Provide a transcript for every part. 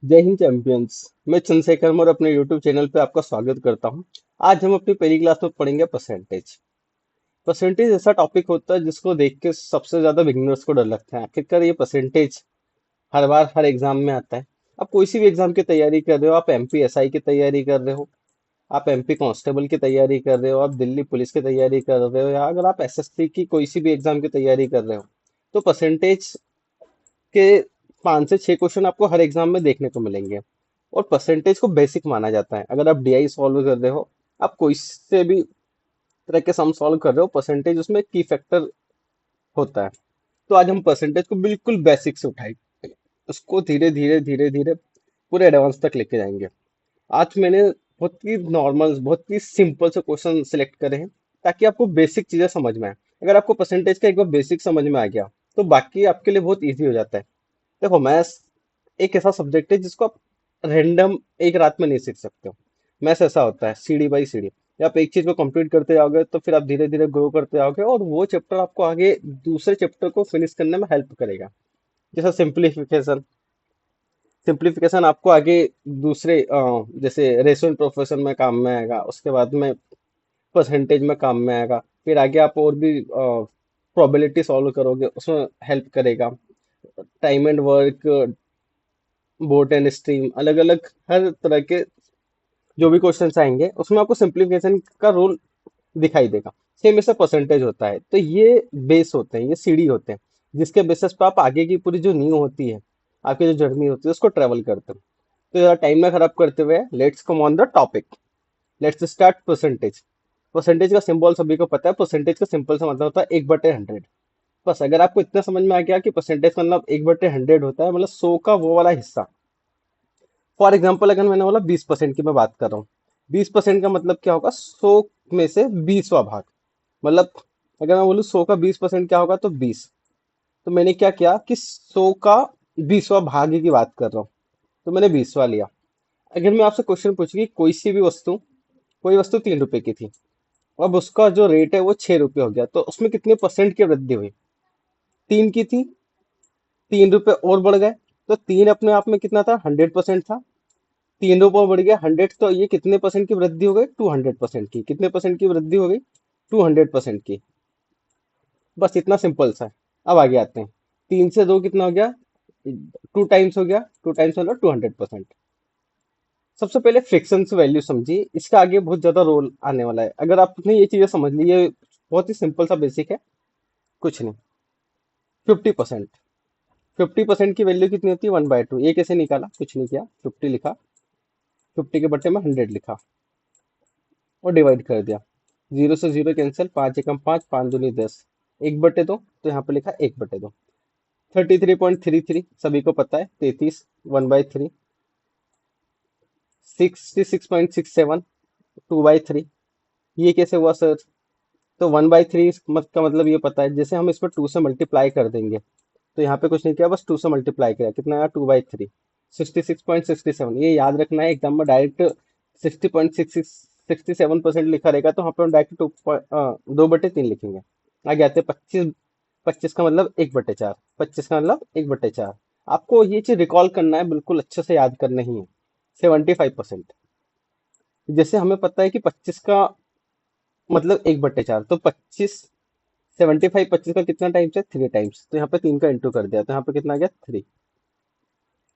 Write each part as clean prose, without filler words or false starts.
जय हिंद चैंपियंस। मैं चंद्रशेखर और अपने यूट्यूब चैनल पे आपका स्वागत करता हूं। आज हम अपनी पहली क्लास में पढ़ेंगे परसेंटेज। परसेंटेज ऐसा टॉपिक होता है जिसको देख के सबसे ज्यादा बिगिनर्स को डर लगता है। आखिरकार ये परसेंटेज हर बार हर एग्जाम में आता है। आप कोई सी भी एग्जाम की तैयारी कर रहे हो, आप एमपी एसआई की तैयारी कर रहे हो, आप एमपी कांस्टेबल की तैयारी कर रहे हो, आप दिल्ली पुलिस की तैयारी कर रहे हो, या अगर आप एसएससी की कोई सी भी एग्जाम की तैयारी कर रहे हो, तो परसेंटेज के 5 से 6 क्वेश्चन आपको हर एग्जाम में देखने को मिलेंगे। और परसेंटेज को बेसिक माना जाता है। अगर आप डीआई सॉल्व कर रहे हो, आप कोई से भी तरह के सम सॉल्व कर रहे हो, परसेंटेज उसमें की फैक्टर होता है। तो आज हम परसेंटेज को बिल्कुल बेसिक से उठाएंगे, उसको धीरे धीरे धीरे धीरे पूरे एडवांस तक लेके जाएंगे। आज मैंने बहुत ही नॉर्मल, बहुत ही सिंपल से क्वेश्चन सिलेक्ट करे हैं ताकि आपको बेसिक चीजें समझ में आए। अगर आपको परसेंटेज का एक बार बेसिक समझ में आ गया तो बाकी आपके लिए बहुत इजी हो जाता है। देखो, मैथ्स एक ऐसा सब्जेक्ट है जिसको आप रैंडम एक रात में नहीं सीख सकते हो। मैथ्स ऐसा होता है सीढ़ी बाई सीढ़ी। आप एक चीज को कंप्लीट करते जाओगे तो फिर आप धीरे धीरे ग्रो करते जाओगे और वो चैप्टर आपको आगे दूसरे चैप्टर को फिनिश करने में हेल्प करेगा। जैसा सिंप्लीफिकेशन, सिंप्लीफिकेशन आपको आगे दूसरे जैसे रेशो प्रोफेशन में काम में आएगा, उसके बाद में परसेंटेज में काम में आएगा, फिर आगे आप और भी प्रोबेबिलिटी सॉल्व करोगे उसमें हेल्प करेगा। Time and work, boat and stream, अलग अलग हर तरह के जो भी क्वेश्चंस आएंगे उसमें आपको सिंप्लीफिकेशन का रोल दिखाई देगा। सेम ऐसा परसेंटेज होता है। तो ये बेस होते हैं, ये सीढ़ी होते हैं जिसके बेसिस पे आप आगे की पूरी जो नींव होती है, आपकी जो जर्नी होती है, उसको ट्रेवल करते हैं। तो ज़्यादा टाइम ना खराब करते हुए let's come on the topic. Let's start percentage. Percentage का सिंबल सभी को पता है। परसेंटेज का सिंपल सा मतलब होता है 1/100। बस अगर आपको इतना समझ में आ गया कि परसेंटेज का मतलब 1/100 होता है, मतलब 100 का वो वाला हिस्सा। फॉर एग्जाम्पल, अगर मैंने बोला 20% की मैं बात कर रहा हूँ, 20% का मतलब क्या होगा? 100 में से 20वां भाग। मतलब अगर मैं बोलूँ 100 का 20% क्या होगा, तो 20। तो मैंने क्या किया कि 100 का 20वां भाग की बात कर रहा हूँ, तो मैंने 20वां लिया। अगर मैं आपसे क्वेश्चन पूछूं कि कोई सी भी वस्तु, कोई वस्तु 3 रुपए की थी, अब उसका जो रेट है वो 6 रुपए हो गया, तो उसमें कितने परसेंट की वृद्धि हुई? 3 की थी, 3 रुपए और बढ़ गए, तो 3 अपने आप में कितना था? 100% था। 3 रुपये बढ़ गया 100, तो ये कितने परसेंट की वृद्धि हो गई? 200% की। कितने परसेंट की वृद्धि हो गई? 200% की। बस इतना सिंपल सा है। अब आगे आते हैं। 3 से 2 कितना हो गया? 2 टाइम्स हो गया। 2 टाइम्स मतलब 200%। सबसे पहले फ्रिक्शन से वैल्यू समझिए, इसका आगे बहुत ज्यादा रोल आने वाला है। अगर आपने ये चीजें समझ ली, ये बहुत ही सिंपल सा बेसिक है, कुछ नहीं। 50%, 50% की वैल्यू कितनी होती है? 1/2। ये कैसे निकाला? कुछ नहीं किया, 50 लिखा, 50 के बट्टे में 100 लिखा और डिवाइड कर दिया। 0 से 0 कैंसिल, 5 एकम 5, 5 दूनी 10, 1/2। तो यहाँ पे लिखा 1/2। 33.33 सभी को पता है, 33, 1/3। 66.67, 2/3। ये कैसे हुआ सर? तो 1/3 का मतलब ये पता है, जैसे हम इसमें 2 से मल्टीप्लाई कर देंगे, तो यहाँ पे कुछ नहीं किया, बस 2 से मल्टीप्लाई किया, कितना आया? 2/3। 66.67, ये याद रखना है। एग्जाम में डायरेक्ट 60.66 67% लिखा रहेगा तो वहाँ पे हम डायरेक्ट 2/3 लिखेंगे। आगे आते हैं 25। 25 का मतलब 1/4। 25 का मतलब 1/4। आपको ये चीज रिकॉल करना है, बिल्कुल अच्छे से याद करना ही है। 75%। जैसे हमें पता है कि 25 का मतलब 1/4, तो 25, 75 25 का कितना टाइम्स है? 3 टाइम्स। तो यहाँ पे 3 का इंटू कर दिया, तो यहाँ पे कितना आ गया? 3।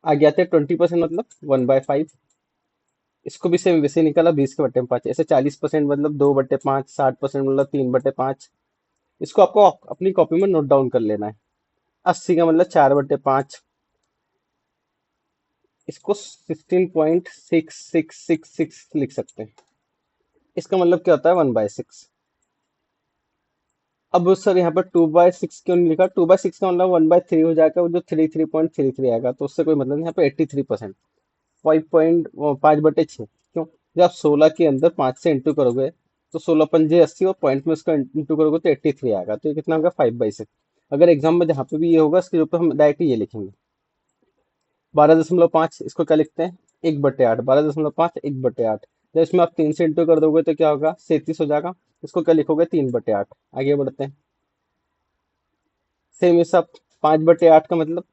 आ गया था 20% मतलब 1/5। इसको भी सेम वैसे ही निकाला, 20 के बट्टे में 5। ऐसे 40% मतलब 2/5। 60% मतलब 3/5। इसको आपको अपनी कॉपी में नोट डाउन कर लेना है। 80 का मतलब 4/5। इसको 16.6666 लिख सकते हैं। इसका मतलब क्या होता है? 1/6। अब सर यहाँ पर 2/6 क्यों नहीं लिखा? 2/6 का मतलब 1/3 हो जाएगा, वो जो 33.33 आएगा, तो उससे कोई मतलब नहीं। यहाँ पे 83%, 5.5/6। क्यों? जब आप 16 के अंदर 5 से इंटू करोगे तो 16 पंजे 80, और पॉइंट में उसका इंटू करोगे तो 83 आएगा, तो ये कितना होगा? 5/6। अगर एग्जाम में जहाँ पे भी ये होगा इसके ऊपर हम डायरेक्ट ये लिखेंगे। 12.5, इसको क्या लिखते हैं? 1/8। 12.5 1/8। जब इसमें आप 3 से इंटू कर दोगे तो क्या होगा? 37 हो जाएगा। इसको क्या लिखोगे? 3/8। आगे बढ़ते हैं। सेम ये सब। 5/8 का मतलब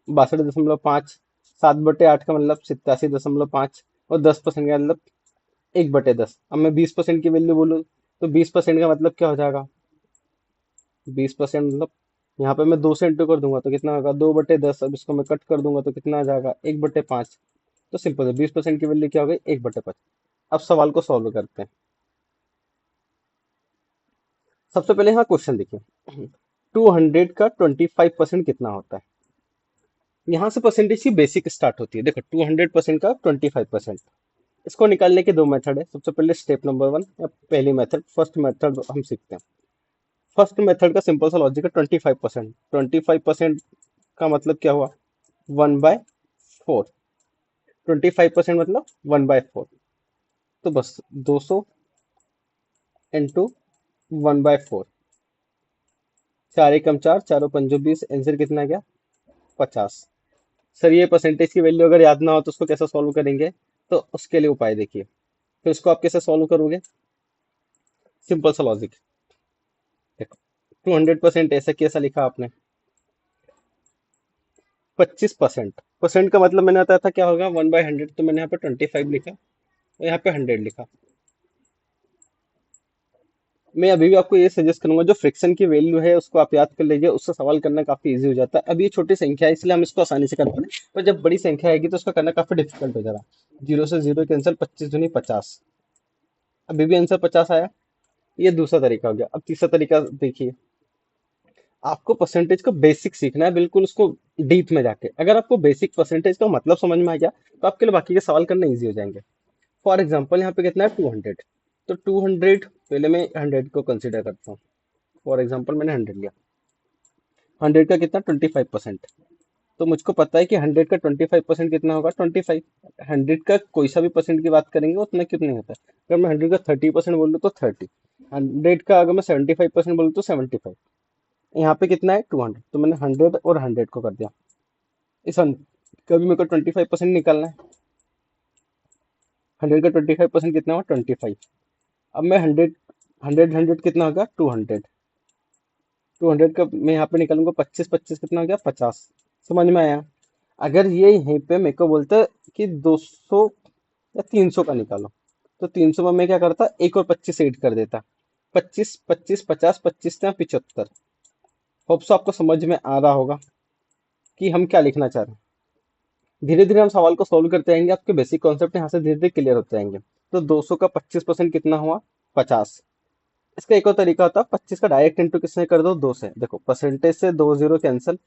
62.5। 7/8 का मतलब 87.5, और 10% का मतलब 1/10। अब मैं 20% की वैल्यू बोलूँ तो 20% का मतलब क्या हो जाएगा? 20% मतलब यहाँ पे मैं 2 से इंटू कर दूंगा तो कितना होगा? 2/10। अब इसको मैं कट कर दूंगा तो कितना आ जाएगा? 1/5। तो सिंपल है, 20% की वैल्यू क्या हो गई? 1/5। अब सवाल को सॉल्व करते हैं। सबसे पहले यहाँ क्वेश्चन देखिए, 200 का 25% कितना होता है? यहाँ से परसेंटेज की बेसिक स्टार्ट होती है। देखो 200% का 25%, इसको निकालने के दो मेथड है। सबसे पहले स्टेप नंबर 1 या पहली मेथड, फर्स्ट मेथड हम सीखते हैं। फर्स्ट मेथड का सिंपल सा लॉजिक है, 25%। 25% का मतलब क्या हुआ? 1/4। 25% मतलब 1/4। तो बस 200 इंटू 1/4, 4 एकम 4, चारों पंजो 20, आंसर कितना गया? 50। सर ये परसेंटेज की वैल्यू अगर याद ना हो तो उसको कैसे सॉल्व करेंगे? तो उसके लिए उपाय देखिए। फिर उसको आप कैसे सॉल्व करोगे? सिंपल सा लॉजिक। देखो 200% ऐसा कैसा लिखा आपने? 25%। परसेंट का मतलब मैंने बताया था क्या होगा? 1/100। तो मैंने यहाँ पे 25 लिखा और यहाँ पे 100 लिखा। मैं अभी भी आपको ये सजेस्ट करूंगा, जो फ्रिक्शन की वैल्यू है उसको आप याद कर लीजिए, उससे सवाल करना काफी इजी हो जाता है। अब ये छोटी संख्या है इसलिए हम इसको आसानी से कर पा रहे हैं, पर जब बड़ी संख्या आएगी तो उसका करना काफी डिफिकल्ट हो जाएगा। 0 से 0 कैंसिल, 25 दूनी 50। अभी भी आंसर 50 आया। ये दूसरा तरीका हो गया। अब तीसरा तरीका देखिए, आपको परसेंटेज का बेसिक सीखना है, बिल्कुल उसको डीप में जाके। अगर आपको बेसिक परसेंटेज का मतलब समझ में आ गया तो आपके लिए बाकी के सवाल करना इजी हो जाएंगे। फॉर एग्जाम्पल यहाँ पे कितना है? 200। तो 200, पहले मैं 100 को कंसिडर करता हूँ। फॉर एग्जाम्पल मैंने 100 लिया। 100 का कितना? 25%। तो मुझको पता है कि 100 का 25% कितना होगा? 25। 100 का कोई सा भी परसेंट की बात करेंगे उतना कितना होता है? अगर मैं 100 का 30% बोलूँ तो 30। 100 का अगर मैं 75% बोलूँ तो 75। यहाँ पे कितना है? 200। तो मैंने 100 और 100 को कर दिया। इस कभी मेरे को 25% निकालना है। 100 का 25% कितना हुआ? 25। अब मैं 100, 100 कितना होगा? 200। 200 का मैं यहाँ पे निकालूंगा 25, 25 कितना हो गया? 50। समझ में आया? अगर ये यहीं पे मेरे को बोलता है कि 200 या 300 का निकालो, तो 300 में मैं क्या करता? एक और 25 ऐड कर देता। 25, 25, 50, 25 या 75। होप सो आपको समझ में आ रहा होगा कि हम क्या लिखना चाह रहे हैं। धीरे धीरे हम सवाल को सोल्व करते जाएंगे, आपके बेसिक कॉन्सेप्ट यहाँ से धीरे धीरे क्लियर होते जाएंगे। तो 200 का 25% कितना हुआ? 50। इसका एक और तरीका होता है, 25 का डायरेक्ट इंटू किससे कर दो? 2 से। देखो परसेंटेज से 2 जीरो कैंसिल,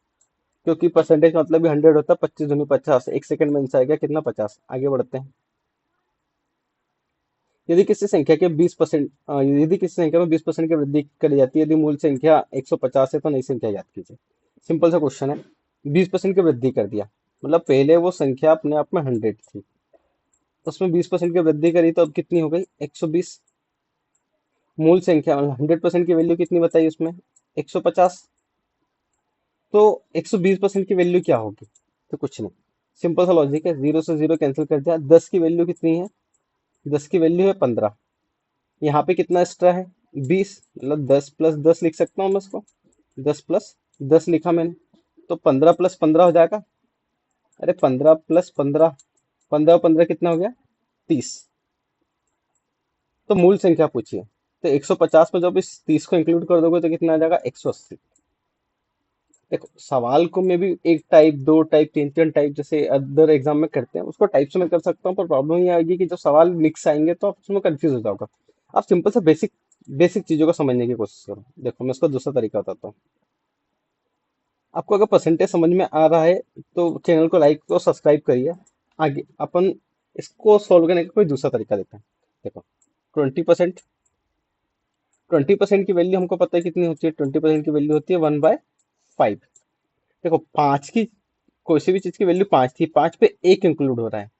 क्योंकि परसेंटेज का मतलब भी 100 होता है। 25 दूनी 50, एक सेकंड में आंसर आ गया कितना? 50। आगे बढ़ते हैं। यदि किसी संख्या के 20%, यदि किसी संख्या में 20% की वृद्धि करी जाती है, यदि मूल संख्या 150 है तो नई संख्या याद कीजिए। सिंपल सा क्वेश्चन है। 20% की वृद्धि कर दिया मतलब पहले वो संख्या अपने आप में 100 थी, उसमें 20% की वृद्धि करी तो अब कितनी हो गई? 120। मूल संख्या मतलब 100% की वैल्यू कितनी बताई उसमें? 150। तो 120% की वैल्यू क्या होगी? तो कुछ नहीं, सिंपल सा लॉजिक है, 0 से 0 कैंसिल कर दिया। 10 की वैल्यू कितनी है? 10 की वैल्यू है 15। यहाँ पे कितना एक्स्ट्रा है? 20, मतलब 10 प्लस 10 लिख सकता हूँ मैं इसको। 10 प्लस 10 लिखा मैंने, तो 15 प्लस 15 हो जाएगा। अरे 15 प्लस 15, 15 15 कितना हो गया? 30। तो मूल संख्या पूछिए। तो 150 में जब इस 30 को इंक्लूड कर दोगे तो कितना आ जाएगा? 180। देखो सवाल को मैं भी एक टाइप, दो टाइप, तीन तीन टाइप जैसे अदर एग्जाम में करते हैं उसको टाइप से मैं कर सकता हूँ, पर प्रॉब्लम ये आएगी कि जब सवाल मिक्स आएंगे तो आप उसमें कंफ्यूज हो जाओगे। आप सिंपल से बेसिक बेसिक चीजों को समझने की कोशिश करो। देखो मैं इसका दूसरा तरीका बताता हूँ। आपको अगर परसेंटेज समझ में आ रहा है तो चैनल को लाइक और सब्सक्राइब करिए। आगे अपन इसको सॉल्व करने का कोई दूसरा तरीका देते हैं। देखो 20%, 20% की वैल्यू हमको पता है कितनी होती है? 20% की वैल्यू होती है 1/5। देखो 5 की, कोई सी भी चीज की वैल्यू 5 थी, 5 पे एक इंक्लूड हो रहा है।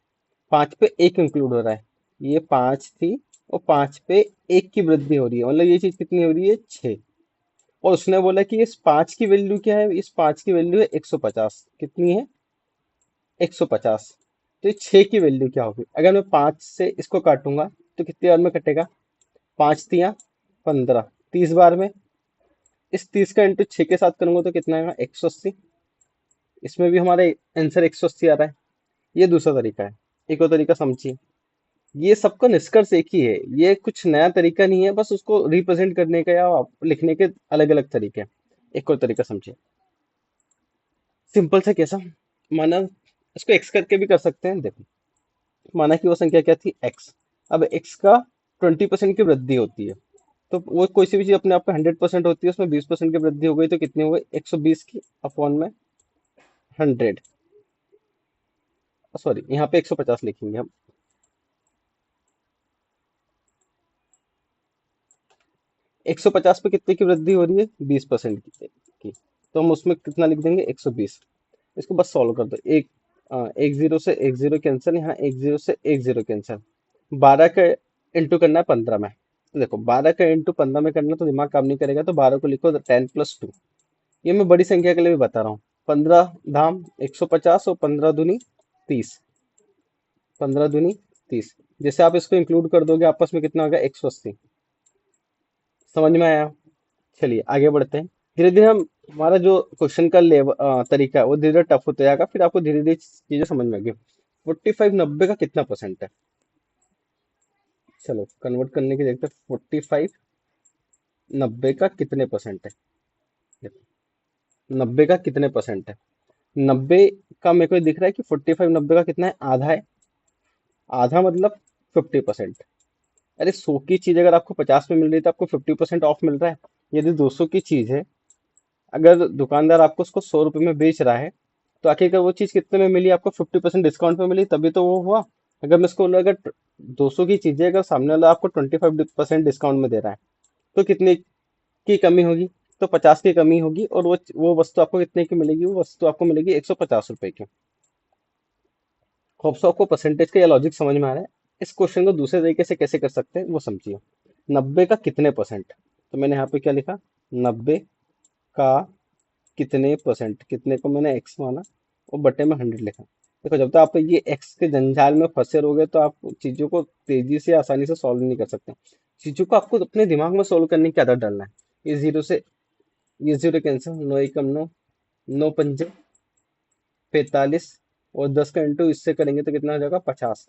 5 पे एक इंक्लूड हो रहा है। ये 5 थी और 5 पे एक की वृद्धि हो रही है, मतलब ये चीज कितनी हो रही है? 6। और उसने बोला कि इस 5 की वैल्यू क्या है? इस 5 की वैल्यू है 150। कितनी है? 150। तो ये 6 की वैल्यू क्या होगी? अगर मैं 5 से इसको काटूंगा तो कितनी बार में कटेगा? 5 तिया 15, 30 बार में। इस 30 का इंटू 6 के साथ करूंगा तो कितना आएगा? 180। इसमें भी हमारे आंसर 180 आ रहा है। ये दूसरा तरीका है। एक और तरीका समझिए, ये सबका निष्कर्ष एक ही है, ये कुछ नया तरीका नहीं है, बस उसको रिप्रेजेंट करने का या लिखने के अलग अलग तरीके हैं। एक और तरीका समझिए, सिंपल सा कैसा, माना इसको एक्स करके भी कर सकते हैं। देखो, माना कि वो संख्या क्या थी, एक्स। अब एक्स का 20% की वृद्धि होती है, तो वो कोई सी भी चीज अपने आप पे 100% होती है, उसमें 20% की वृद्धि हो गई तो कितनी हो गई, 120 की अपॉन में 100। सॉरी, यहाँ पे 150 लिखेंगे हम। 150 पे कितने की वृद्धि हो रही है, 20% की। तो हम उसमें कितना लिख देंगे, 120। इसको बस सॉल्व कर दो। एक जीरो से एक जीरो कैंसिल, यहाँ एक जीरो से एक जीरो कैंसिल। 12 का इंटू करना है 15 में। तो देखो, 12 का इंटू 15 में करना तो दिमाग काम नहीं करेगा, तो 12 को लिखो 10+2। ये मैं बड़ी संख्या के लिए भी बता रहा हूँ। 15 धाम 150 और 15 दूनी 30। 15 दूनी 30। जैसे आप इसको इंक्लूड कर दोगे आपस में कितना होगा, 180। समझ में आया? चलिए आगे बढ़ते हैं। धीरे धीरे हम, हमारा जो क्वेश्चन का लेवल तरीका है वो धीरे धीरे टफ होता जाएगा, फिर आपको धीरे धीरे चीजें समझ में आएगी। 45 90 का कितना परसेंट है, चलो कन्वर्ट करने की देखते हैं। 45 90 का कितने परसेंट है, देखो 90 का कितने परसेंट है। 90 का मेरे को दिख रहा है कि 45 90 का कितना है, आधा है। आधा मतलब 50%। अरे 100 की चीज अगर आपको 50 में मिल रही है तो आपको 50% ऑफ मिल रहा है। यदि 200 की चीज है, अगर दुकानदार आपको उसको 100 रुपए में बेच रहा है, तो आखिरकार वो चीज कितने में मिली, आपको 50% डिस्काउंट में मिली, तभी तो वो हुआ। अगर मैं इसको बोलूं, अगर 200 की चीजें अगर सामने वाला आपको 25% डिस्काउंट में दे रहा है, तो कितने की कमी होगी, तो 50 की कमी होगी, और वो वस्तु आपको कितने की मिलेगी, वो वस्तु आपको मिलेगी 150 रुपए की। होप सो आपको परसेंटेज का ये लॉजिक समझ में आ रहा है। इस क्वेश्चन को दूसरे तरीके से कैसे कर सकते हैं वो समझिए। 90 का कितने परसेंट, तो मैंने यहाँ पे क्या लिखा, 90 का कितने परसेंट, कितने को मैंने एक्स माना और बटे में 100 लिखा। देखो, जब तक आप ये एक्स के जंजाल में फंसे रहोगे तो आप चीजों को तेजी से आसानी से सॉल्व नहीं कर सकते। चीजों को आपको अपने दिमाग में सॉल्व करने की आदत डालना है। ये जीरो से ये जीरो कैंसिल, 9 एकम 9, 9 पंजे 45, और 10 का इंटू इससे करेंगे तो कितना हो जाएगा, 50।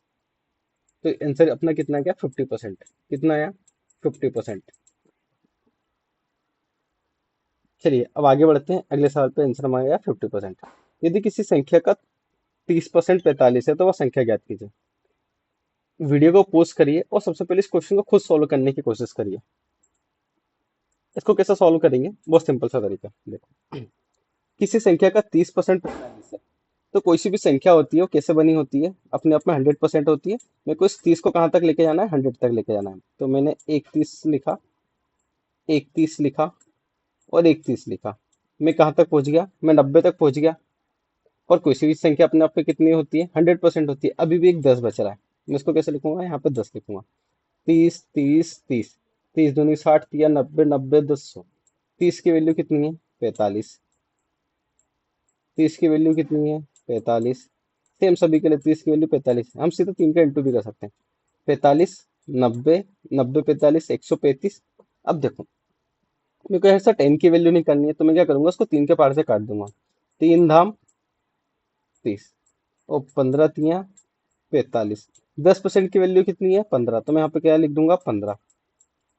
तो आंसर अपना कितना गया, 50%। कितना आया, 50%। चलिए अब आगे बढ़ते हैं, अगले सवाल पे आंसर हमारा गया 50%। यदि किसी संख्या का 30% 45 है तो वह संख्या ज्ञात कीजिए। वीडियो को पोस्ट करिए और सबसे पहले इस क्वेश्चन को खुद सॉल्व करने की कोशिश करिए। इसको कैसे सॉल्व करेंगे, बहुत सिंपल सा तरीका देखो। किसी संख्या का 30% 45 है, तो कोई सी भी संख्या होती है वो कैसे बनी होती है, अपने आप में 100% होती है। मेरे को इस 30 को कहाँ तक लेके जाना है, 100 तक लेके जाना है, तो मैंने 31 लिखा, 31 लिखा और 31 लिखा। मैं कहाँ तक पहुंच गया, मैं 90 तक पहुंच गया। और कोई सी भी संख्या अपने आप में कितनी होती है, 100% होती है। अभी भी एक 10 बच रहा है, मैं इसको कैसे लिखूंगा, यहाँ पे 10 लिखूंगा। 30 30 30, 30 दूनी 60, या 90 90 10 100। 30 की वैल्यू कितनी है, 45। 30 की वैल्यू कितनी है, 45। सेम सभी के लिए 30 की वैल्यू 45। हम सीधा 3 का इंटू भी कर सकते हैं। 45 90, 90 45 135। अब देखो, मेरे को ऐसा 10 की वैल्यू निकालनी है, तो मैं क्या करूंगा, उसको 3 के पार से काट दूंगा। 3 धाम 30 और 15 तियां 45। 10% की वैल्यू कितनी है, 15, तो मैं यहाँ पे क्या लिख दूंगा, 15।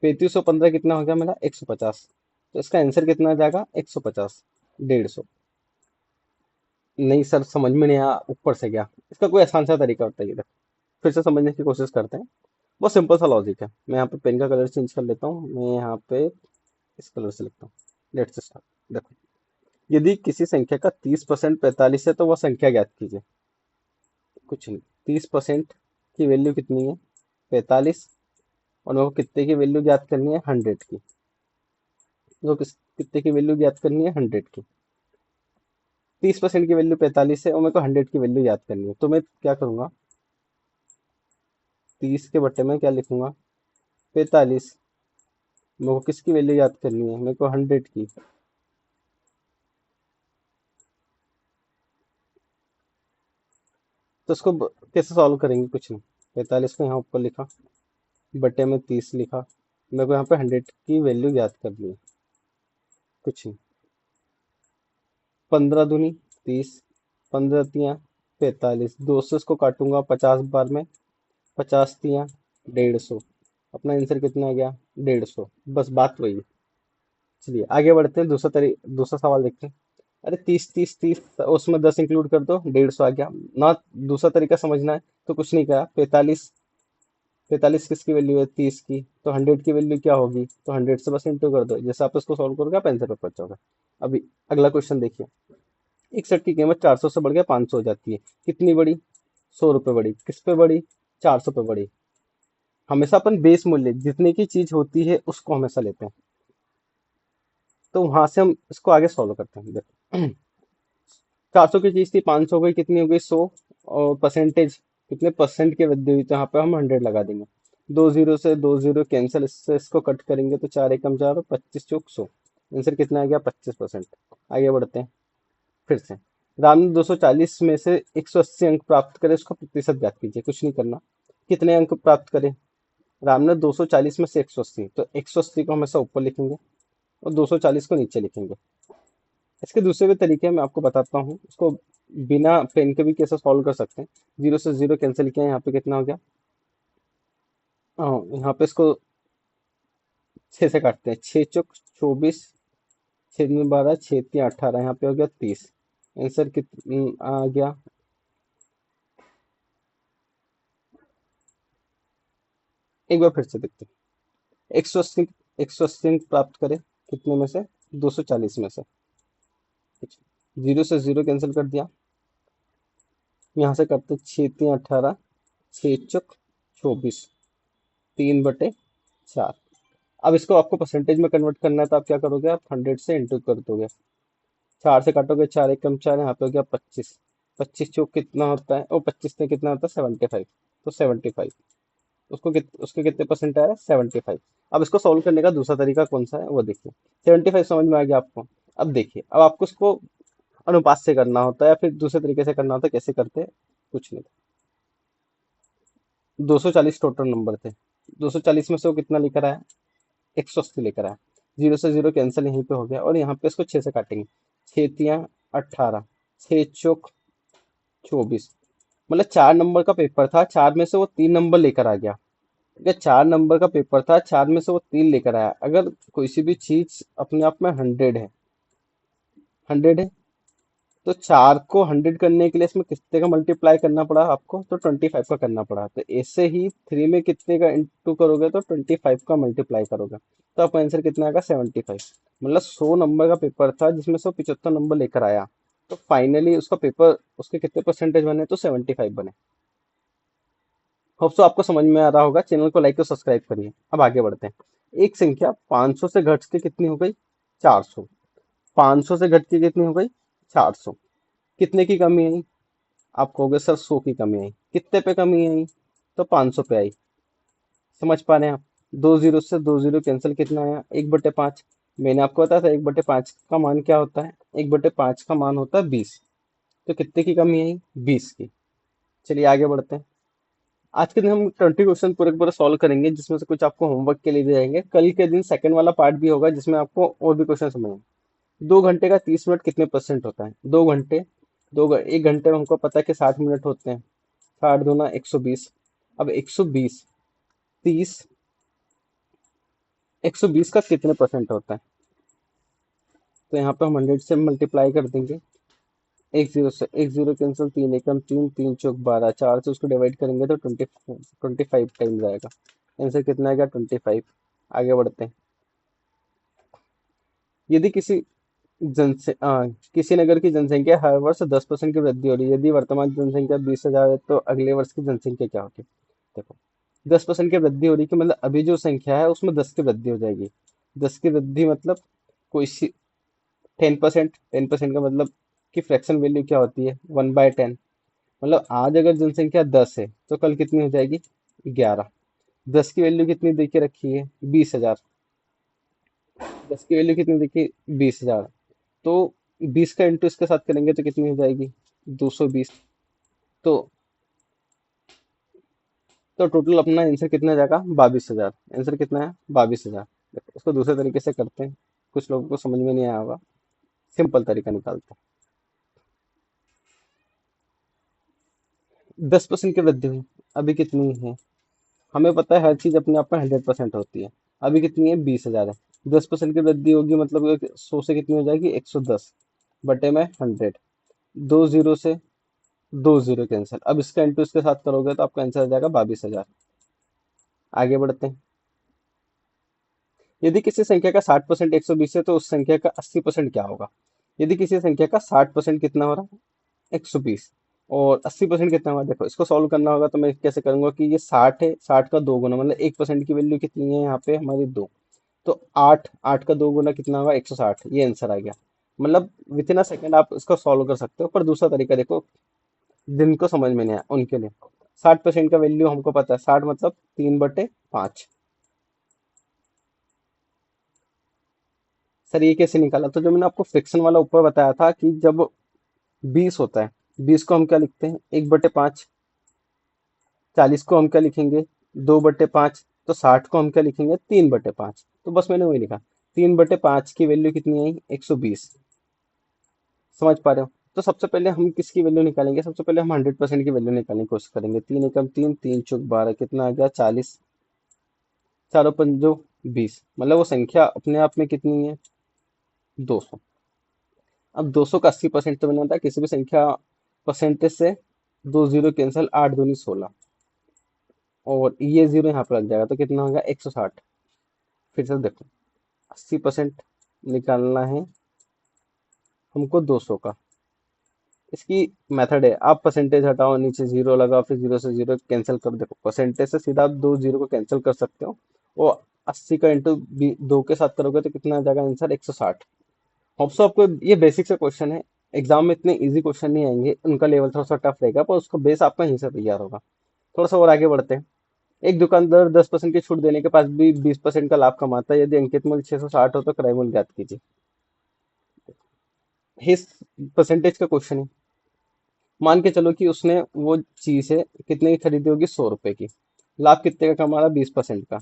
35 और 15 कितना हो गया मेरा, 150। तो इसका आंसर कितना आ जाएगा, 150। 150। नहीं सर, समझ में नहीं आया, ऊपर से गया। इसका कोई आसान सा तरीका होता है, ये देखो, फिर से समझने की कोशिश करते हैं। बहुत सिंपल सा लॉजिक है। मैं यहाँ पे पेन का कलर चेंज कर लेता हूँ, मैं यहाँ पे इस कलर से लिखता हूँ। Let's start. देखो, यदि किसी संख्या का 30% 45 है तो वह संख्या ज्ञात कीजिए। कुछ नहीं, 30% की वैल्यू कितनी है, 45। और मेरे को कितने की वैल्यू ज्ञात करनी है, 100 की। कितने की वैल्यू ज्ञात करनी है, 100 की। 30% की वैल्यू 45 है और मेरे को 100 की वैल्यू याद करनी है, तो मैं क्या करूंगा, 30 के बट्टे में क्या लिखूंगा, 45। मेरे को किसकी वैल्यू याद करनी है, मेरे को 100 की। तो इसको कैसे सॉल्व करेंगे, कुछ नहीं। 45 को यहाँ ऊपर लिखा, बटे में 30 लिखा। मेरे को यहाँ पे 100 की वैल्यू याद करनी है, कुछ नहीं। 15 दूनी 30, 15 तियां 45, 2 से इसको काटूंगा 50 बार में, 50 × 150। अपना आंसर कितना आ गया? 150। बस बात वही है। चलिए आगे बढ़ते हैं, दूसरा सवाल देखते हैं। अरे 30 30 30, उसमें 10 इंक्लूड कर दो, 150 आ गया ना। दूसरा तरीका समझना है तो कुछ नहीं करा, 45, 45 किसकी वैल्यू है? 30 की। तो 100 की वैल्यू क्या होगी? तो 100 से बस इंटू कर दो। जैसे आप इसको सॉल्व करोगे आप आंसर पे पहुंचोगे। अभी अगला क्वेश्चन देखिए। एक शर्ट की कीमत 400 से बढ़ के 500 हो जाती है, कितनी बढ़ी? 100 रुपये बढ़ी। किस पे बढ़ी? 400 पे बढ़ी। हमेशा अपन बेस मूल्य जितने की चीज होती है उसको हमेशा लेते हैं। तो वहां से हम इसको आगे सॉल्व करते हैं। देखो 400 की चीज थी, 500 हो गई, कितनी हो गई? 100। और परसेंटेज कितने परसेंट की वृद्धि हुई? तो यहाँ पे हम 100 लगा देंगे। 2 जीरो से 2 जीरो कैंसिल, इससे इसको कट करेंगे तो 4 एकम 4 और 25 चौक 100। आंसर कितना आ गया? 25%। आगे बढ़ते हैं फिर से। राम ने 240 में से 180 अंक प्राप्त करे, उसका प्रतिशत ज्ञात कीजिए। कुछ नहीं करना। कितने अंक प्राप्त करे? राम ने 240 में से 180, तो 180 को हमेशा ऊपर लिखेंगे और 240 को नीचे लिखेंगे। इसके दूसरे भी तरीके मैं आपको बताता हूँ, इसको बिना पेन के भी कैसे सॉल्व कर सकते हैं। 0 से 0 कैंसिल किया, यहाँ पे कितना हो गया? यहाँ पे इसको 6 से काटते हैं। 6 चौक 24, 6 में 12, 6 × 3 = 18, यहाँ पे हो गया 30। आंसर कितना आ गया? एक बार फिर से देखते हैं। 180, 180 अंक प्राप्त करे कितने में से? 240 में से। 0 से 0 कैंसिल कर दिया, यहाँ से करते 6 × 3 = 18, 6 चौक 24, 3/4। अब इसको आपको परसेंटेज में कन्वर्ट करना है तो आप क्या करोगे? आप 100 से इंटू कर दोगे। 4 से काटोगे, 4 एकम 4, यहाँ पे हो गया 25। 25 चौक कितना होता है? और 25 से कितना होता है? 75। तो 75 उसके कितने परसेंट आया? 75। अब इसको सॉल्व करने का दूसरा तरीका कौन सा है वो देखिए। 75 समझ में आ गया आपको? अब देखिए, अब आपको इसको अनुपात से करना होता है या फिर दूसरे तरीके से करना होता है। कैसे करते हैं? कुछ नहीं। 240 टोटल नंबर थे, 240 में से वो कितना लेकर आया? 180 लेकर आया। 0 से 0 कैंसिल यहीं पे हो गया और यहाँ पे इसको 6 से काटेंगे। 6 × 3 = 18, 6 चौक 24। मतलब 4 नंबर का पेपर था, 4 में से वो 3 नंबर लेकर आ गया। ठीक है, 4 नंबर का पेपर था, 4 में से वो 3 लेकर आया। अगर कोई सी भी चीज अपने आप में 100 है, तो 4 को 100 करने के लिए इसमें कितने का मल्टीप्लाई करना पड़ा आपको? तो 25 का करना पड़ा। तो ऐसे ही 3 में कितने का इंटू करोगे? तो 25 का मल्टीप्लाई करोगे। तो आपका आंसर कितना आएगा? 75। मतलब 100 नंबर का पेपर था जिसमें से 75 नंबर लेकर आया, तो फाइनली उसका पेपर, उसके कितने परसेंटेज बने? तो 75 बने। होप सो आपको समझ में आ रहा होगा। चैनल को लाइक और सब्सक्राइब करिए। अब आगे बढ़ते हैं। एक संख्या 500 से घट के कितनी हो गई? 400। 500 से घट के कितनी हो गई? 400। कितने की कमी आई? आप कहोगे सर 100 की कमी आई। कितने पे कमी आई? तो 500 पे आई। समझ पा रहे हैं आप? 2 जीरो से 2 जीरो कैंसिल, कितना आया? 1/5। मैंने आपको बताया था 1/5 का मान क्या होता है? 1/5 का मान होता है 20। तो कितने की कमी आई? 20 की। चलिए आगे बढ़ते हैं। आज के दिन हम 20 क्वेश्चन पूरे के पूरे सॉल्व करेंगे, जिसमें से कुछ आपको होमवर्क के लिए दिए जाएंगे। कल के दिन सेकंड वाला पार्ट भी होगा जिसमें आपको और भी क्वेश्चन समझेंगे। 2 घंटे का 30 मिनट कितने परसेंट होता है? 2 घंटे, 1 घंटे में हमको पता है कि 60 मिनट होते हैं। 60 दूना 120। अब 120, 30, 120 का कितने परसेंट होता है? तो यहाँ पे हम 100 से मल्टीप्लाई कर देंगे। 1 जीरो कैंसिल, 3 एकम 3, 3 चौक 12, 4 से उसको डिवाइड करेंगे तो 25 टाइम्स आएगा। आंसर कितना आएगा? 25। आगे बढ़ते हैं। यदि किसी नगर की जनसंख्या हर वर्ष 10% की वृद्धि हो रही है, यदि वर्तमान जनसंख्या 20,000 है तो अगले वर्ष की जनसंख्या क्या होगी? देखो, 10% की वृद्धि हो रही है कि मतलब अभी जो संख्या है उसमें 10 की वृद्धि हो जाएगी। 10 की वृद्धि मतलब कोई सी 10%, 10% का मतलब कि फ्रैक्शन वैल्यू क्या होती है? 1/10। मतलब आज अगर जनसंख्या 10 है तो कल कितनी हो जाएगी? 11। 10 की वैल्यू कितनी देखी रखी है? 20,000। 10 की वैल्यू कितनी देखी? 20,000। तो 20 का इंटू इसके साथ करेंगे तो कितनी हो जाएगी? 220। तो टोटल अपना आंसर कितना जाएगा? 22,000। आंसर कितना है? 22,000। इसको दूसरे तरीके से करते हैं, कुछ लोगों को समझ में नहीं आया होगा। सिंपल तरीका निकालते हैं। 10% की वृद्धि हुई, अभी कितनी है? हमें पता है हर चीज अपने आप में 100% होती है। अभी कितनी है? 20,000 है। 10% की वृद्धि होगी मतलब 100 से कितनी हो जाएगी? 110 बटे में 100। दो जीरो से दो जीरो कैंसिल, अब इसका इंटू इसके साथ करोगे तो आपका आंसर आ जाएगा 22,000। आगे बढ़ते हैं। यदि किसी संख्या का 60% 120 है तो उस संख्या का 80% क्या होगा? यदि किसी संख्या का 60% कितना हो रहा है? 120। और 80% कितना होगा? देखो इसको सॉल्व करना होगा तो मैं कैसे करूंगा कि ये 60 है, 60 का 2 गुना मतलब 1% की वैल्यू कितनी है यहाँ पे हमारी? 2। तो 8, 8 का 2 गुना कितना होगा? 160। ये आंसर आ गया। मतलब विद इन अ सेकंड आप इसको सॉल्व कर सकते हो। पर दूसरा तरीका देखो, जिनको समझ में नहीं आया उनके लिए। 60% का वैल्यू हमको पता है, 60 मतलब 3/5। सर ये कैसे निकाला? तो जो मैंने आपको फ्रिक्शन वाला ऊपर बताया था कि जब 20 होता है, 20 को हम क्या लिखते हैं? 1/5। 40 को हम क्या लिखेंगे? 2/5। तो 60 को हम क्या लिखेंगे? 3/5। तो बस मैंने वही लिखा। 3/5 की वैल्यू कितनी आई? 120। समझ पा रहे हो? तो सबसे पहले हम किसकी वैल्यू निकालेंगे? सबसे पहले हम 100% की वैल्यू निकालने की कोशिश करेंगे। 3 एकम 3, 3 चौक 12, कितना आ गया? 40। चारों पंजो 20, मतलब वो संख्या अपने आप में कितनी है? 200। अब 200 का 80% तो मैंने बताया किसी भी संख्या परसेंटेज से दो जीरो कैंसिल, 8 दूनी 16। और ये जीरो यहाँ पर लग जाएगा तो कितना होगा? 160। फिर से देखो, 80% निकालना है हमको 200 का। इसकी मेथड है, आप परसेंटेज हटाओ, नीचे जीरो लगाओ, फिर जीरो से जीरो कैंसिल कर। देखो परसेंटेज से सीधा आप दो जीरो को कैंसिल कर सकते हो। और 80 का इंटू 2 के साथ करोगे तो कितना आ जाएगा आंसर? 160। होप सो आपको ये बेसिक से क्वेश्चन है। एग्जाम में इतने इजी क्वेश्चन नहीं आएंगे, उनका लेवल थोड़ा सा टफ रहेगा, पर उसका बेस आपका यहीं से तैयार होगा। थोड़ा सा और आगे बढ़ते हैं। एक दुकानदार 10% की छूट देने के पास भी 20% का लाभ कमाता है। यदि अंकित मूल्य 660 हो तो क्रय मूल्य ज्ञात कीजिए। इस परसेंटेज का क्वेश्चन है। मान के चलो कि उसने वो चीज है कितने की खरीदी होगी? 100 रुपए की। लाभ कितने का कमा रहा? 20% का,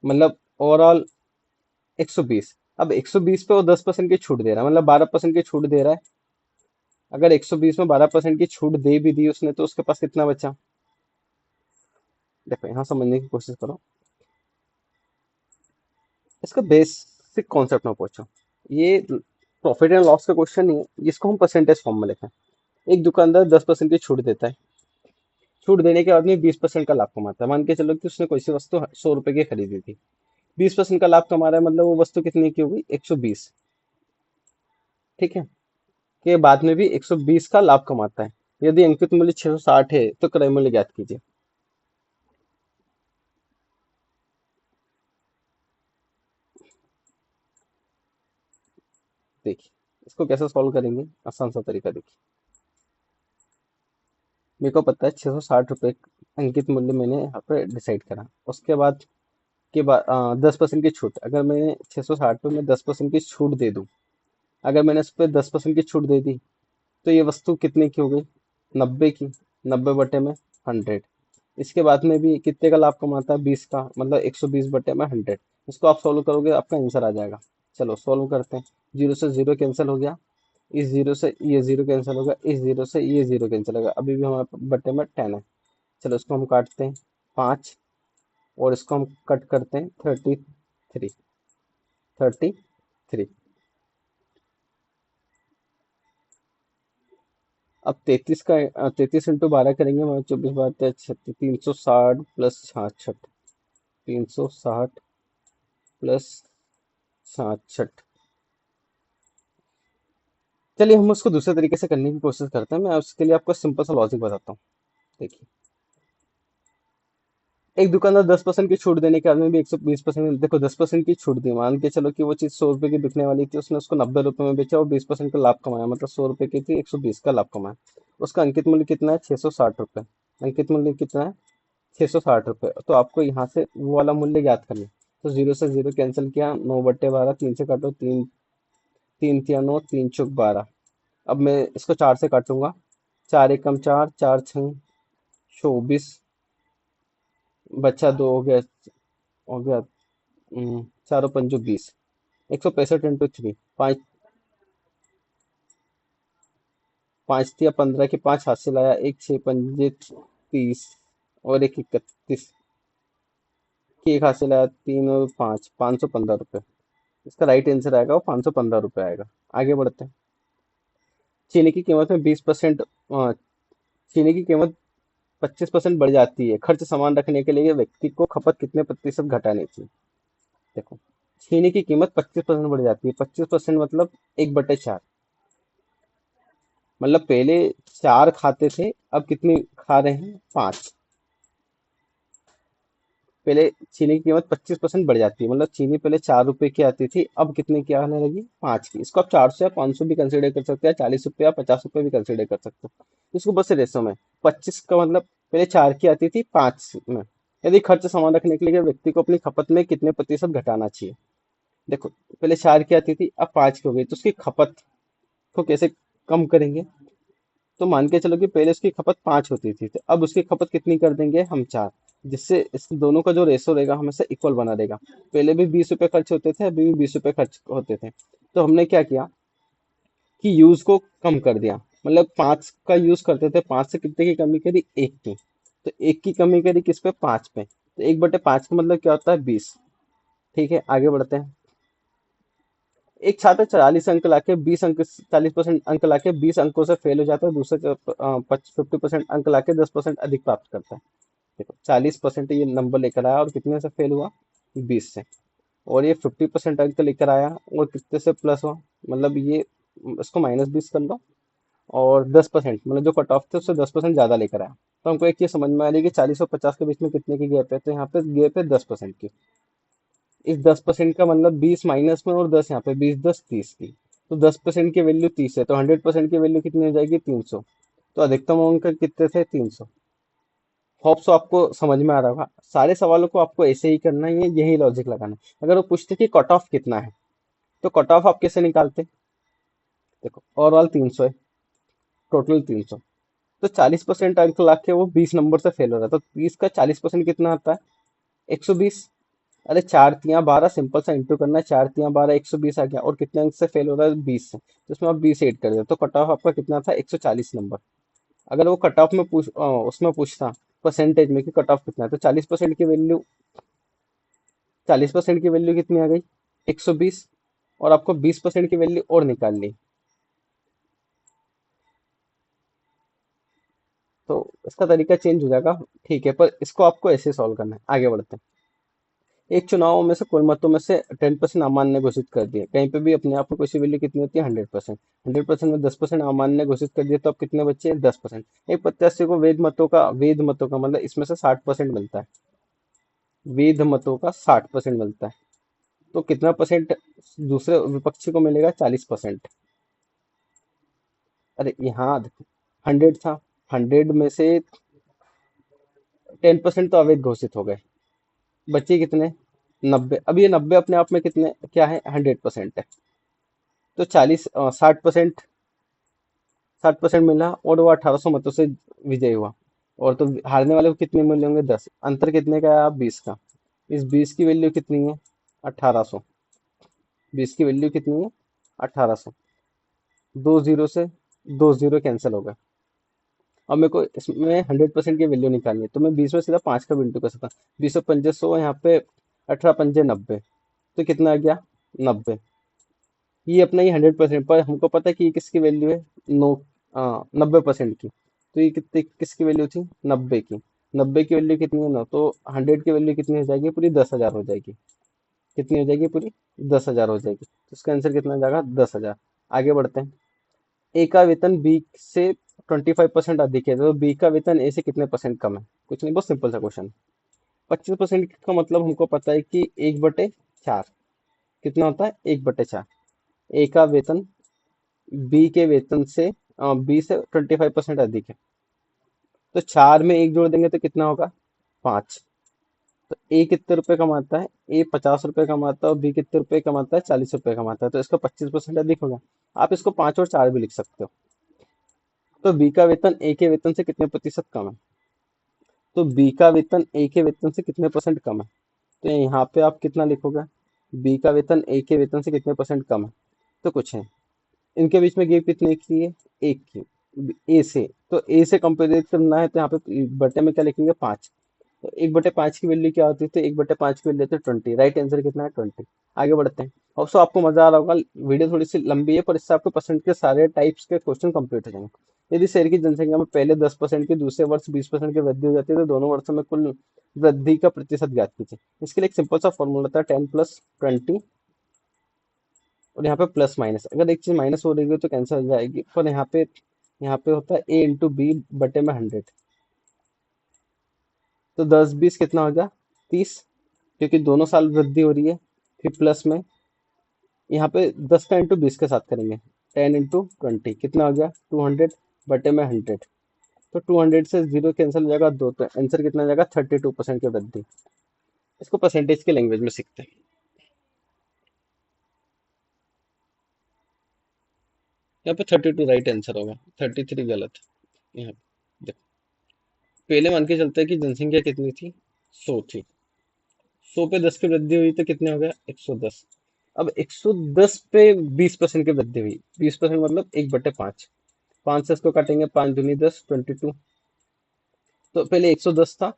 मतलब ओवरऑल 120। अब 120 पे वो 10% की छूट दे रहा है, मतलब 12% की छूट दे रहा है। अगर 120 में 12% की छूट दे भी दी उसने तो उसके पास कितना बचा? देखो यहाँ समझने की कोशिश करो, इसका बेसिक कॉन्सेप्ट में पहुंचो। ये प्रॉफिट एंड लॉस का क्वेश्चन नहीं है, जिसको हम परसेंटेज फॉर्म में लिखें। एक दुकानदार 10% की छूट देता है। छूट देने के बाद में 20% का लाभ कमाता है। मान के चलो कि उसने कोई सी वस्तु 100 रुपए की खरीदी थी। 20% का लाभ कमा रहा है, मतलब वो वस्तु कितने की होगी? 120। ठीक है। के बाद में भी 120 का लाभ कमाता है। यदि अंकित मूल्य 660 है तो क्रय मूल्य ज्ञात कीजिए। देखिए इसको कैसे सॉल्व करेंगे, आसान सा तरीका देखिए। मेरे को पता है 660 रुपये अंकित मूल्य मैंने यहाँ पे डिसाइड करा। उसके बाद के बाद 10% की छूट, अगर मैंने 660 पे मैं 10% की छूट दे दूं, अगर मैंने उस पर 10% की छूट दे दी तो ये वस्तु कितने की हो गई? 90 की। 90/100। इसके बाद में भी कितने का लाभ कमाता है? 20 का, मतलब 120/100। इसको आप सोल्व करोगे आपका आंसर आ जाएगा। चलो सोल्व करते हैं। जीरो से जीरो कैंसिल हो गया, इस जीरो से ये जीरो कैंसिल होगा, इस जीरो से ये जीरो कैंसिल होगा, अभी भी हमारे बट्टे में 10 है। चलो इसको हम काटते हैं 5, और इसको हम कट करते हैं 33। 33। अब 33 इंटू 12 करेंगे हमारे 24 12 360 प्लस 66। 360 प्लस 66। चलिए हम उसको दूसरे तरीके से करने की कोशिश करते हैं। मैं उसके लिए आपको सिंपल सा लॉजिक बताता हूँ। देखिए, एक दुकानदार 10% की छूट देने के बाद में भी 120%, देखो 10% की छूट दी, मान के चलो कि वो चीज 100 रुपए की बिकने वाली थी, उसने उसको 90 रुपए में बेचा और 20% का लाभ कमाया, मतलब 100 रुपए की थी, 120 का लाभ कमाया। उसका अंकित मूल्य कितना है? 660 रुपए। अंकित मूल्य कितना है? 660 रुपए। तो आपको यहाँ से वो वाला मूल्य ज्ञात करना है। तो जीरो से जीरो कैंसिल किया, 9/12, 3 से काटो, 3, 3 × 9, 3 × 12। अब मैं इसको 4 से काटूंगा। 4 एकम 4, 4 × 6 = 24। बच्चा 2 हो गया, हो गया। 4 × 5 = 20। 165 इंटू 3, 5। पाँच तिया 15 के 5 हाथ से लाया, एक 6 पंजे 30 और एक 31 के एक हाथ से लाया, 3 और 5 515 रुपये। इसका राइट आंसर आएगा वो 515 रुपये आएगा। आगे बढ़ते हैं। चीनी की कीमत में 20% चीनी की कीमत 25% बढ़ जाती है, खर्च समान रखने के लिए व्यक्ति को खपत कितने प्रतिशत घटानी चाहिए? देखो, चीनी की कीमत 25% बढ़ जाती है, 25% मतलब 1/4। मतलब पहले 4 खाते थे, अब कितनी खा रहे हैं? 5। पहले चीनी की कीमत 25% बढ़ जाती है, मतलब चीनी पहले 4 रुपए की आती थी, अब कितने की आने लगी? 5 की। इसको आप 400 या 500 भी कंसिडर कर सकते हैं, 40 रुपये या 50 रुपये भी कंसिडर कर सकते हो। इसको बस रेशो में 25 का मतलब पहले 4 की आती थी, 5 में। यदि खर्च समान रखने के लिए व्यक्ति को अपनी खपत में कितने प्रतिशत घटाना चाहिए? देखो, पहले 4 की आती थी, अब 5 की हो गई, तो उसकी खपत को कैसे कम करेंगे? तो मान के चलो कि पहले उसकी खपत 5 होती थी, तो अब उसकी खपत कितनी कर देंगे हम? 4। जिससे इस दोनों का जो रेशो रहेगा हमेशा इक्वल बना रहेगा। पहले भी 20 रुपए खर्च होते थे, अभी भी 20 रुपए खर्च होते थे। तो हमने क्या किया कि यूज को कम कर दिया। मतलब 5 का यूज करते थे, 5 से कितने की कमी करी? 1 की। तो 1 की कमी करी किस पे? 5 पे। तो 1/5 का मतलब क्या होता है? 20। ठीक है, आगे बढ़ते हैं। एक छात्र 40 अंक लाके 20 अंक 40% अंक लाके 20 अंकों से फेल हो जाता है, दूसरे 50% अंक लाके 10% अधिक प्राप्त करता है। देखो, 40% ये नंबर लेकर आया और कितने से फेल हुआ? 20 से। और ये 50% अंक लेकर आया और कितने से प्लस हुआ? मतलब ये इसको -20 कर लो। और 10% मतलब जो कट ऑफ थे उससे 10% ज्यादा लेकर आया। तो हमको एक चीज समझ में आ रही है कि 40 और 50 के बीच में कितने की गैप है? तो यहाँ पे गैप है 10% की। इस 10% का मतलब 20 माइनस में और 10 यहाँ पे, 20 10 30 की। तो 10% की वैल्यू 30 है, तो 100% की वैल्यू कितनी हो जाएगी? 300। तो अधिकतम अंक कितने थे? 300। होप सो आपको समझ में आ रहा होगा। सारे सवालों को आपको ऐसे ही करना है, यही लॉजिक लगाना है। अगर वो पूछते कि कट ऑफ कितना है, तो कट ऑफ आप कैसे निकालते? देखो, ओवरऑल 300 है, टोटल 300। तो 40% अंक ला के वो 20 नंबर से फेल हो रहा है, तो 30 का 40% कितना आता है? 120। अरे 4 तिया 12, सिंपल सा इंटू करना है, 4 तिया 12 120 आ गया। और कितने अंक से फेल हो रहा है? 20 से। तो उसमें आप 20 ऐड कर दो, तो कट ऑफ आपका कितना था? 140 नंबर। अगर वो कट ऑफ में उसमें पूछता परसेंटेज में कि कट ऑफ कितना है, तो 40% की वैल्यू कितनी आ गई? 120। और आपको 20% की वैल्यू और निकालनी। तो इसका तरीका चेंज हो जाएगा। ठीक है, पर इसको आपको ऐसे सॉल्व करना है। आगे बढ़ते हैं। एक चुनाव में से कुल मतों में से 10% अमान्य घोषित कर दिए। कहीं पे भी अपने आप को कोई वैल्यू कितनी होती है? 100%। 100% में 10% अमान्य घोषित कर दिए, तो अब कितने बच्चे? 10%। एक प्रत्याशी को वेद मतों का मतलब इसमें से 60% मिलता है। वेद मतों का 60% मिलता है। तो कितना परसेंट दूसरे विपक्षी को मिलेगा? 40%। अरे यहाँ देखो, 100 था, 100 में से 10% तो अवैध घोषित हो गए। बचे कितने? 90। अब ये 90 अपने आप में कितने क्या है? 100% है। तो 60% मिला और वो 1800 मतों से विजयी हुआ। और तो हारने वाले को कितने मिले होंगे? 10। अंतर कितने का है? 20 का। इस 20 की वैल्यू कितनी है? 1800। 20 की वैल्यू कितनी है? 1800। दो जीरो से दो जीरो कैंसिल हो गए। अब मेरे को इसमें 100% की वैल्यू निकालनी है, तो मैं 20 में सीधा 5 का भी इंटू कर सकता हूँ। 20 और पंजे 100, यहाँ पे 18 पंजे 90। तो कितना आ गया? 90। ये अपना ही 100%, पर हमको पता है कि ये किसकी वैल्यू है? नो 90% की। तो ये कितने किसकी वैल्यू थी? 90 की। 90 की वैल्यू कितनी है? 9। तो 100 की वैल्यू कितनी हो जाएगी? पूरी 10,000 हो जाएगी। कितनी हो जाएगी? पूरी 10,000 हो जाएगी। तो इसका आंसर कितना हो जाएगा? 10,000। आगे बढ़ते हैं। ए का वेतन बी से 25% अधिक है, तो बी का वेतन ए से कितने परसेंट कम है? कुछ नहीं, बहुत सिंपल सा क्वेश्चन। 25% का मतलब हमको पता है कि 1/4 कितना होता है? 1/4। ए का वेतन बी के वेतन से बी से 25% अधिक है, तो 4 में 1 जोड़ देंगे तो कितना होगा? 5। तो ए कितने रुपए कमाता है? ए 50 रुपए कमाता है, और बी कितने रुपए कमाता है? 40 रुपए कमाता है, तो इसका 25% अधिक होगा। आप इसको 5 और 4 भी लिख सकते हो। तो बी का वेतन ए के वेतन से कितने प्रतिशत कम है? तो बी का वेतन ए के वेतन से कितने परसेंट कम है? तो यहाँ पे आप कितना लिखोगे? बी का वेतन ए के वेतन से कितने परसेंट कम है? तो कुछ है। इनके बीच में गैप कितने की है? 1 की। ए से, तो ए से कंपेयर करना है तो यहाँ पे बटे में क्या लिखेंगे 5। तो 1/5 की वैल्यू क्या होती है, तो 1/5 की वैल्यू तो 20। राइट आंसर कितना है 20। आगे बढ़ते हैं। और सो आपको मजा आ रहा होगा, वीडियो थोड़ी सी लंबी है पर इससे आपके परसेंट के सारे टाइप्स के क्वेश्चन कंप्लीट हो जाएंगे। यदि शहर की जनसंख्या में पहले 10% की, दूसरे वर्ष 20% की वृद्धि हो जाती है तो दोनों वर्षों में कुल वृद्धि का प्रतिशत ज्ञात कीजिए। इसके लिए एक सिंपल सा फॉर्मूला था 10+20, और यहाँ पे प्लस माइनस, अगर एक चीज माइनस हो रही है तो कैंसिल हो जाएगी, पर यहाँ पे होता है A × B/100। तो 10 20 कितना हो गया 30, क्योंकि दोनों साल वृद्धि हो रही है। फिर प्लस में यहाँ पे 10 का इंटू 20 के साथ करेंगे, 10 × 20 कितना हो गया 200/100। तो 200 से जीरो कैंसिल हो जाएगा दो, तो आंसर कितना हो जाएगा 32% की वृद्धि। इसको परसेंटेज के लैंग्वेज में सीखते हैं। यहाँ पे 32 राइट आंसर होगा, 33 गलत। यहाँ पे देखो, पहले मान के चलते हैं कि जनसंख्या कितनी थी, 100 थी। 100 पे 10 की वृद्धि हुई तो कितने हो गया 110। अब 110 पे 20% की वृद्धि हुई, 20% मतलब 1/5। 5 से इसको काटेंगे, 5 दूनी 10, 22। तो पहले 110 था,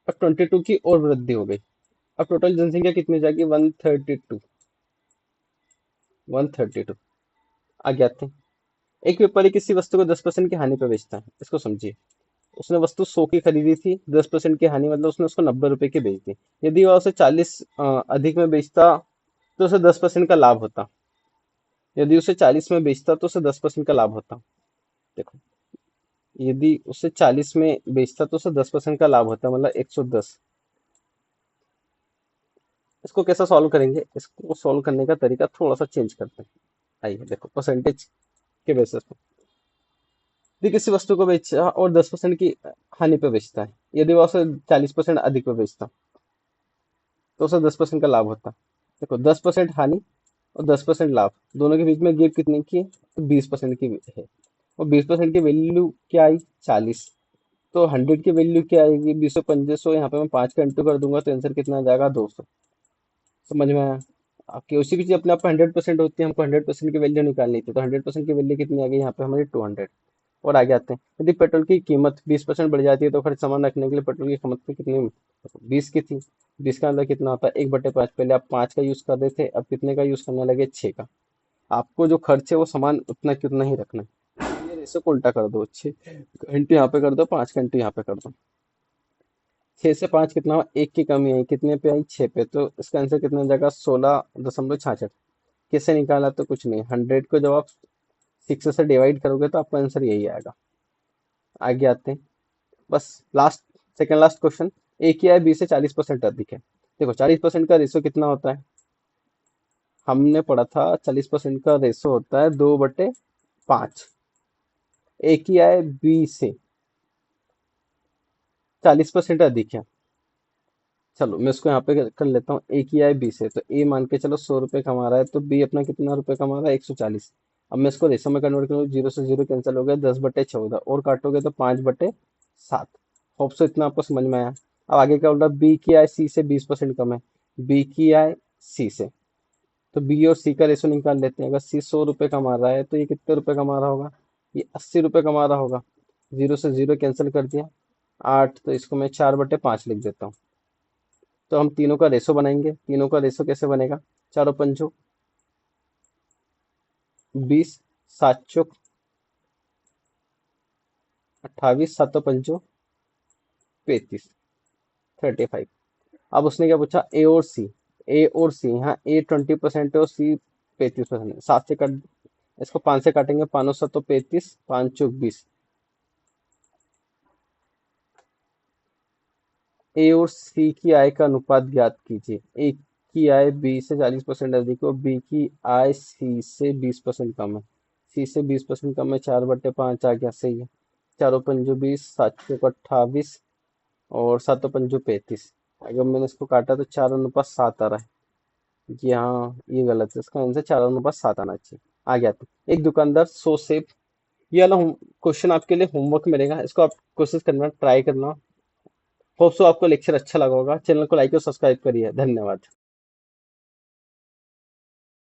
अब 22 की और वृद्धि हो गई। अब टोटल जनसंख्या कितनी हो जाएगी 132। 132 आगे आते हैं। एक व्यापारी किसी वस्तु को 10% की हानि पर बेचता है, इसको समझिए। उसने वस्तु 100 की खरीदी थी, 10% की हानि मतलब उसने उसको 90 रुपए की बेच दी। यदि वह उसे 40 अधिक में बेचता तो उसे 10% का लाभ होता। यदि उसे 40 में बेचता तो उसे 10% का लाभ होता। देखो, यदि उसे 40 में बेचता तो उसे 10% का लाभ होता, मतलब 110। इसको कैसा सॉल्व करेंगे, इसको सॉल्व करने का तरीका थोड़ा सा चेंज करते हैं। आइए देखो, परसेंटेज के बेसिस पे यदि किसी वस्तु को बेचा और 10% की हानि पे बेचता है, यदि वह उसे 40% अधिक पे बेचता तो उसे 10% का लाभ होता। देखो, 10% हानि और 10% लाभ, दोनों के बीच में गिव कितने की है, तो 20% की है। और 20% की वैल्यू क्या आई 40। तो 100 की वैल्यू क्या आएगी 200 यहाँ पे मैं 5 का इंटू कर दूंगा तो आंसर कितना आ जाएगा 200। समझ में आया। आपकी उसी की चीज अपने आप 100% होती है, हमको 100% की वैल्यू निकालनी थी, तो 100% की वैल्यू कितनी आ गई यहाँ पे हमारी 200। और आगे आते हैं, यदि पेट्रोल की कीमत 20% बढ़ जाती है तो खर्च सामान रखने के लिए पेट्रोल की कीमत की कितनी, 20 की थी। 20 का अंदर कितना होता है 1/5। पहले आप 5 का यूज कर रहे थे, अब कितने का यूज करने लगे 6 का। आपको जो खर्च है वो सामान उतना की उतना ही रखना है। ये रेशो को उल्टा कर दो, 6 घंटे यहाँ पे कर दो, 5 घंटे यहाँ पे कर दो। 6 से 5 कितना हुआ, एक की कमी आई, कितने पे आई 6 पे, तो इसका आंसर कितना हो जाएगा 16.66। किससे निकाला, तो कुछ नहीं, 100 को जब आप 6 से डिवाइड करोगे तो आपका आंसर यही आएगा। आगे आते हैं, बस लास्ट, सेकंड लास्ट क्वेश्चन। ए की आय बी से 40% अधिक है। देखो 40% का रेशो कितना होता है, हमने पढ़ा था 40% का रेशो होता है 2/5। ए की आय बी से 40% अधिक है। चलो मैं इसको यहाँ पे कर लेता हूँ, ए की आय बी से, तो ए मान के चलो 100 रुपये कमा रहा है, तो बी अपना कितना रुपए कमा रहा है 140। अब मैं इसको रेशो में कन्वर्ट करूँ, जीरो से जीरो कैंसिल हो गया, 10/14 और काटोगे तो 5/7। होप सो इतना आपको समझ में आया। अब आगे क्या बोल रहा है, बी की आय सी से 20% कम है। बी की आय सी से, तो बी और सी का रेशो निकाल लेते हैं। अगर सी 100 रुपये कमा रहा है तो ये कितने रुपए कमा रहा होगा, ये 80 रुपये कमा रहा होगा। जीरो से जीरो कैंसिल कर दिया 8, तो इसको मैं 4/5 लिख देता हूँ। तो हम तीनों का रेशो बनाएंगे, तीनों का रेशो कैसे बनेगा, चारों पंचो 20, 7 चौक 28, 7 पंचो 35, 35। अब उसने क्या पूछा, ए और सी। ए और सी, यहाँ ए 20% है और सी 35% है। 7 से काट, इसको 5 से काटेंगे, 5 7 35, 5 चौक 20। ए और सी की आय का अनुपात ज्ञात कीजिए। ए की आय बी से 40% अधिक और बी की आय सी से 20% कम है। सी से 20% कम है, 4/5 आ गया, सही है। चारों पंजो 20, 7 चौक 28 और 7 पंजो 35। अगर मैंने इसको काटा तो 4:7 आ रहा है। जी हाँ, ये गलत है, इसका आंसर 4:7 आना चाहिए। आ गया तो एक दुकानदार 100 सेब, ये वाला क्वेश्चन आपके लिए होमवर्क मिलेगा, इसको आप कोशिश करना, ट्राई करना। होप सो आपको लेक्चर अच्छा लगा होगा। चैनल को लाइक और सब्सक्राइब करिए। धन्यवाद।